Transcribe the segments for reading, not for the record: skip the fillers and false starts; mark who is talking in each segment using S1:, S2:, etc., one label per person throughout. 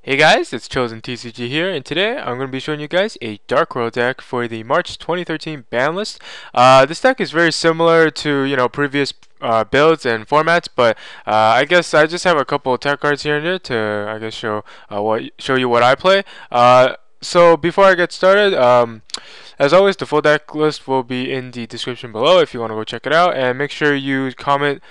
S1: Hey guys, it's Chosen TCG here, and today I'm going to be showing you guys a Dark World deck for the March 2013 ban list. This deck is very similar to previous builds and formats, but I guess I just have a couple of tech cards here and there to show you what I play. So before I get started, as always, the full deck list will be in the description below if you want to go check it out, and make sure you comment.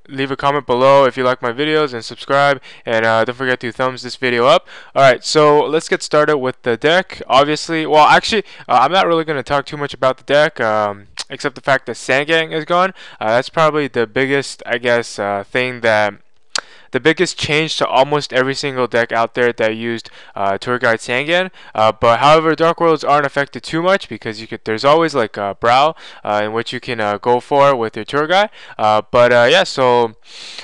S1: Leave a comment below if you like my videos and subscribe, and don't forget to thumbs this video up. Alright, so let's get started with the deck. Obviously, well actually I'm not really going to talk too much about the deck, except the fact that Sangang is gone. That's probably the biggest, I guess, the biggest change to almost every single deck out there that used Tour Guide Sangan. But however, Dark Worlds aren't affected too much because there's always like Broww, in which you can go for with your Tour Guide. Yeah, so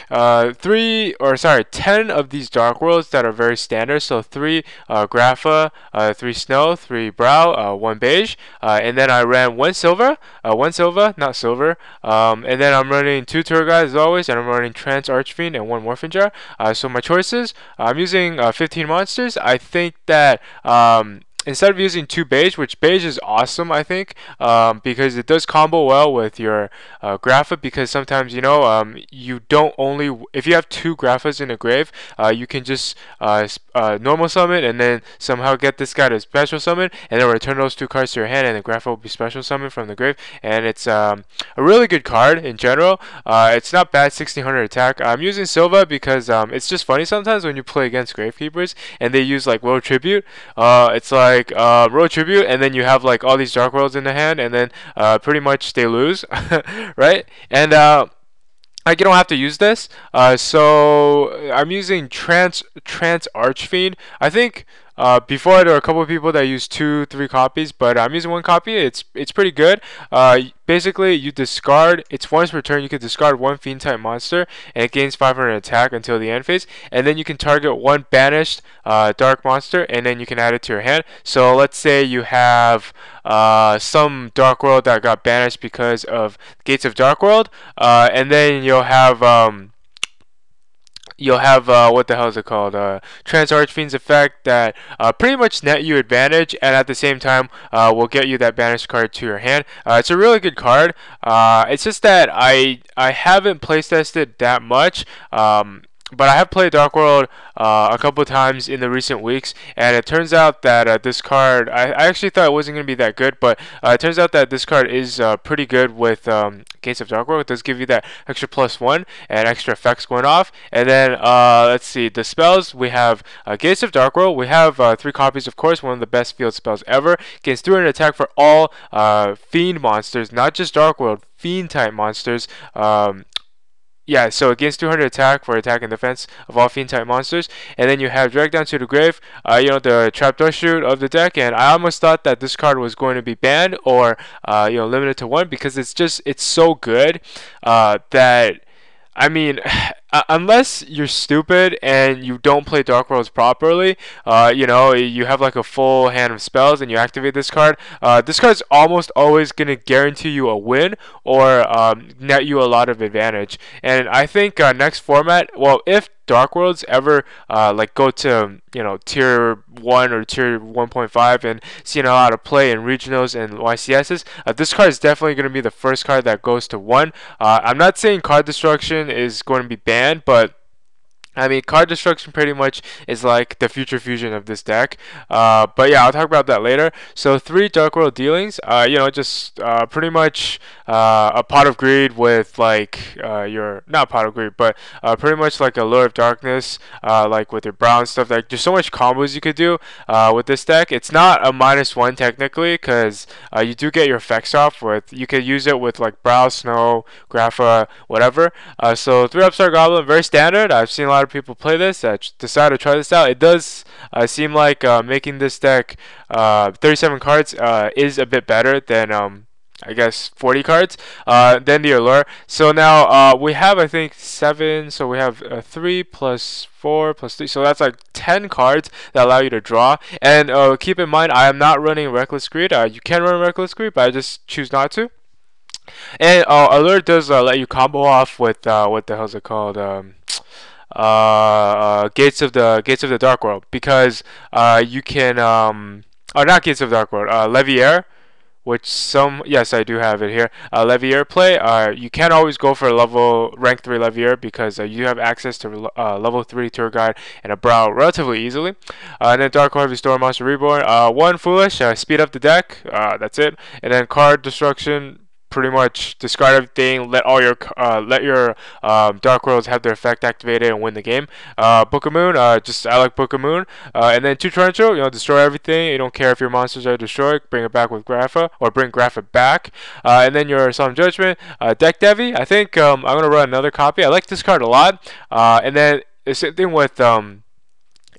S1: 10 of these Dark Worlds that are very standard. So 3 Grapha, 3 Snoww, 3 Broww, 1 Beiige, and then I ran 1 Silva, not Silver, and then I'm running 2 Tour Guides as always, and I'm running Trance Archfiend and 1 Morphing Jar. So my choices, I'm using 15 monsters. I think that instead of using 2 Beiige, which Beiige is awesome, I think, because it does combo well with your Grapha, because sometimes, you don't only, if you have 2 Graphas in a grave, you can just normal summon and then somehow get this guy to special summon, and then return those 2 cards to your hand, and the Grapha will be special summoned from the grave, and it's a really good card in general. It's not bad, 1600 attack. I'm using Silva because it's just funny sometimes when you play against Gravekeepers and they use like Road Tribute. It's like Road Tribute, and then you have like all these Dark Worlds in the hand, and then pretty much they lose, right? And I don't have to use this, so I'm using Trance Archfiend. I think before there were a couple of people that used 2-3 copies, but I'm using 1 copy. It's pretty good. Basically, you discard. It's once per turn. You can discard 1 fiend type monster, and it gains 500 attack until the end phase. And then you can target 1 banished dark monster, and then you can add it to your hand. So let's say you have some Dark World that got banished because of Gates of Dark World, and then you'll have what the hell is it called? Trance Archfiend's effect that pretty much net you advantage, and at the same time will get you that banished card to your hand. It's a really good card. It's just that I haven't play tested that much. But I have played Dark World a couple times in the recent weeks, and it turns out that this card, I actually thought it wasn't going to be that good, but it turns out that this card is pretty good with Gates of Dark World. It does give you that extra +1 and extra effects going off. And then, let's see, the spells, we have Gates of Dark World. We have 3 copies, of course, one of the best field spells ever. Gains 300 attack for all Fiend monsters, not just Dark World, Fiend type monsters. Yeah, so it gains 200 attack for attack and defense of all fiend type monsters. And then you have Drag Down to the Grave, the trapdoor shoot of the deck. And I almost thought that this card was going to be banned or limited to 1, because it's so good that, I mean, unless you're stupid and you don't play Dark Worlds properly, you have like a full hand of spells and you activate this card. This card's almost always going to guarantee you a win or net you a lot of advantage. And I think next format, well, if Dark Worlds ever go to tier 1 or tier 1.5 and seeing a lot of play in regionals and YCSs, this card is definitely going to be the first card that goes to 1. I'm not saying card destruction is going to be banned, but I mean, card destruction pretty much is like the future fusion of this deck. But yeah, I'll talk about that later. So 3 Dark World dealings, pretty much a Pot of Greed with like not Pot of Greed, but pretty much like Allure of Darkness, like with your Broww and stuff. Like, there's so much combos you could do with this deck. It's not a -1 technically, because you do get your effects off with. You could use it with like Broww, Snoww, Grapha, whatever. So 3 Upstart Goblin, very standard. I've seen a lot of people play this. Decided to try this out. It does seem like making this deck 37 cards is a bit better than I guess 40 cards then the Allure. So now we have, I think, 7. So we have 3 plus 4 plus 3. So that's like 10 cards that allow you to draw. And keep in mind, I am not running Reckless Greed. You can run Reckless Greed, but I just choose not to. And Allure does let you combo off with what the hell is it called? Gates of the Dark World, because you can or not Gates of the Dark World, Leviair, which some, yes, I do have it here. Leviair play. You can't always go for a rank 3 Leviair, because you have access to level 3 Tour Guide and a Broww relatively easily. And then Dark Heavy Storm Monster Reborn. One Foolish, speed up the deck. That's it. And then card destruction. Pretty much discard everything. Let your Dark Worlds have their effect activated and win the game. Book of Moon. I like Book of Moon. And then 2 Torrential. Destroy everything. You don't care if your monsters are destroyed. Bring it back with Grapha, or bring Grapha back. And then your Solemn Judgment. Deck Devi. I think I'm gonna run another copy. I like this card a lot. And then the same thing with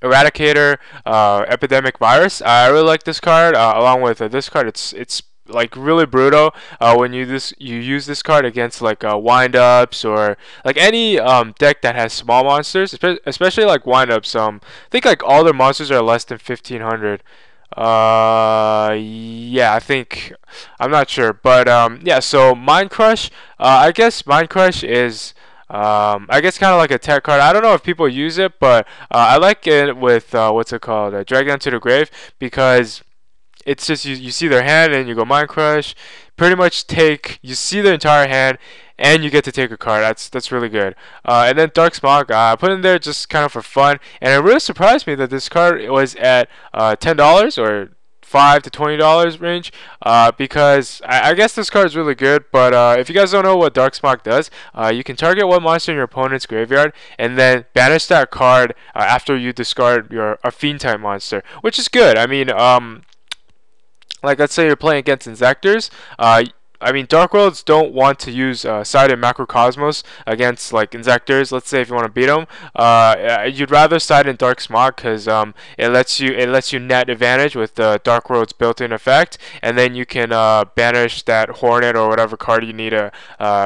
S1: Eradicator, Epidemic Virus. I really like this card. Along with this card, it's like really brutal when you use this card against like wind-ups, or like any deck that has small monsters, especially like wind-ups. I think like all their monsters are less than 1500. Yeah, I think, I'm not sure, but yeah. So Mind Crush, I guess Mind Crush is I guess kind of like a tech card. I don't know if people use it, but I like it with what's it called, Drag Down to the Grave, because it's just you see their hand and you go Mind Crush. Pretty much you see their entire hand and you get to take a card. That's really good. And then Dark Smog, I put in there just kind of for fun, and it really surprised me that this card was at $10 or $5 to $20 range, because I guess this card is really good. But if you guys don't know what Dark Smog does, you can target one monster in your opponent's graveyard and then banish that card after you discard a Fiend type monster, which is good. I mean, like, let's say you're playing against Insectors. I mean, Dark Worlds don't want to use Side and Macrocosmos against like Insectors. Let's say if you want to beat them, you'd rather Side in Dark Smog, because it lets you net advantage with the Dark World's built-in effect, and then you can banish that Hornet or whatever card you need to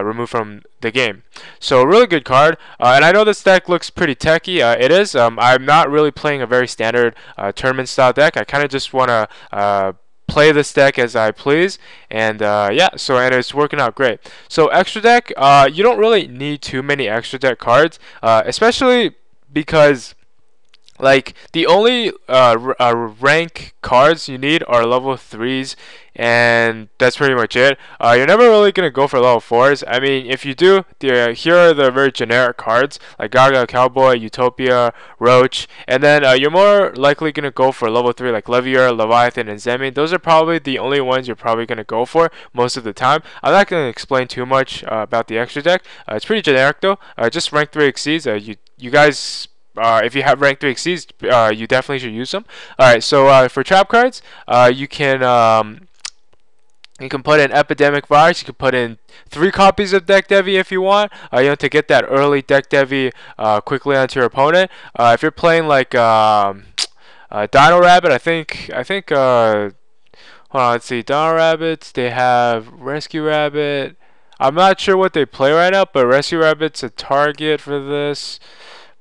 S1: remove from the game. So really good card. And I know this deck looks pretty techy. It is. I'm not really playing a very standard tournament style deck. I kind of just want to play this deck as I please, and yeah, and it's working out great. So extra deck, you don't really need too many extra deck cards, especially because like the only rank cards you need are level 3s, and that's pretty much it. You're never really gonna go for level 4s. I mean, if you do, here are the very generic cards like Gagaga Cowboy, Utopia, Roach, and then you're more likely gonna go for level 3 like Leviair, Leviathan, and Zenmaines. Those are probably the only ones you're probably gonna go for most of the time. I'm not gonna explain too much about the extra deck. It's pretty generic though. Just rank 3 exceeds. You guys, if you have rank 3 exceeds, you definitely should use them. Alright, so for trap cards, you can put in Epidemic Virus. You can put in 3 copies of Deck Devi if you want. To get that early Deck Devi quickly onto your opponent. If you're playing like Dino Rabbit, I think hold on, let's see. Dino Rabbits, they have Rescue Rabbit. I'm not sure what they play right now, but Rescue Rabbit's a target for this.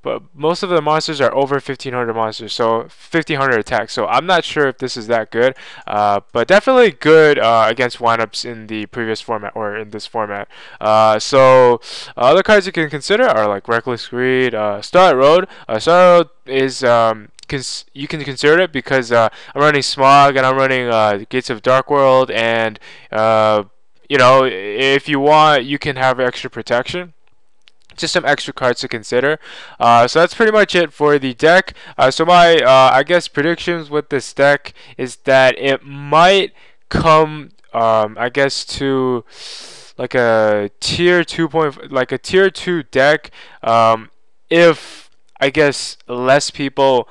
S1: But most of the monsters are over 1500 monsters, so 1500 attack. So I'm not sure if this is that good, but definitely good against windups in the previous format or in this format. So other cards you can consider are like Reckless Greed, Star Road. Star Road is you can consider it because I'm running Smog and I'm running Gates of Dark World, and if you want, you can have extra protection. Just some extra cards to consider. So that's pretty much it for the deck. So my I guess predictions with this deck is that it might come I guess to like a tier 2 like a tier 2 deck, if I guess less people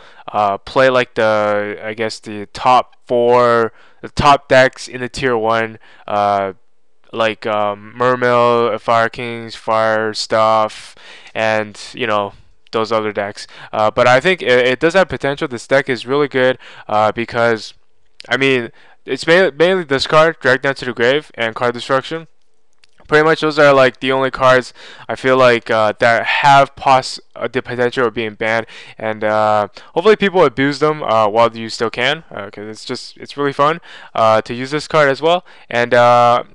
S1: play like the top 4, the top decks in the tier 1, like Mermill, Fire Kings, Fire Stuff, and those other decks. But I think it does have potential. This deck is really good because I mean it's mainly discard, Drag Down to the Grave, and card destruction. Pretty much those are like the only cards I feel like that have the potential of being banned, and hopefully people abuse them while you still can, because it's really fun to use this card as well. And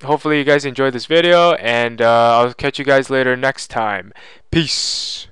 S1: hopefully you guys enjoyed this video, and I'll catch you guys later next time. Peace.